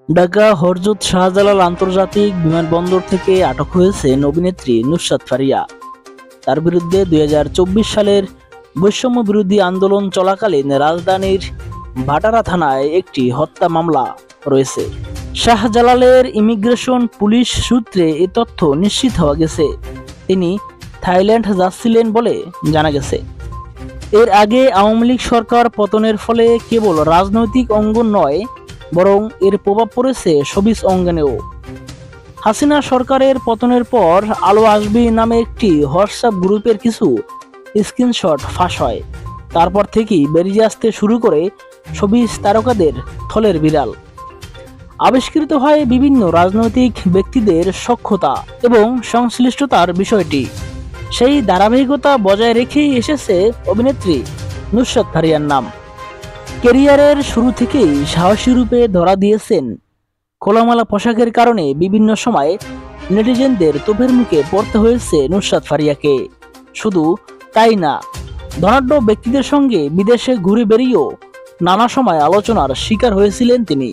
ঢাকা হযরত শাহজালাল আন্তর্জাতিক বিমানবন্দর থেকে আটক হয়েছেন অভিনেত্রী নুসরাত ফারিয়া। তার বিরুদ্ধে ২০২৪ সালের বৈষম্য বিরোধী আন্দোলন চলাকালীন রাজধানীর ভাটারা থানায় একটি হত্যা মামলা রয়েছে। শাহজালালের ইমিগ্রেশন পুলিশ সূত্রে এ তথ্য নিশ্চিত হওয়া গেছে। তিনি থাইল্যান্ড যাচ্ছিলেন বলে জানা গেছে। এর আগে আওয়ামী লীগ সরকার পতনের ফলে কেবল রাজনৈতিক অঙ্গন নয়, বরং এর প্রভাব পড়েছে শোবিজ অঙ্গনেও। হাসিনা সরকারের পতনের পর আলো আসবি নামে একটি হোয়াটসঅ্যাপ গ্রুপের কিছু স্ক্রিনশট ফাঁস হয়। তারপর থেকেই বেরিয়ে আসতে শুরু করে শোবিজ তারকাদের থলের বিড়াল। আবিষ্কৃত হয় বিভিন্ন রাজনৈতিক ব্যক্তিদের সখ্যতা এবং সংশ্লিষ্টতার বিষয়টি। সেই ধারাবাহিকতা বজায় রেখেই এসেছে অভিনেত্রী নুসরাত ফারিয়ার নাম। ক্যারিয়ারের শুরু থেকেই সাহসী রূপে ধরা দিয়েছেন। খোলামেলা পোশাকের কারণে বিভিন্ন সময় নেটিজেনদের তোপের মুখে পড়তে হয়েছে নুসরাত ফারিয়াকে। শুধু তাই না, ধনাঢ্য ব্যক্তিদের সঙ্গে বিদেশে ঘুরে বেরিয়েও নানা সময় আলোচনার শিকার হয়েছিলেন তিনি।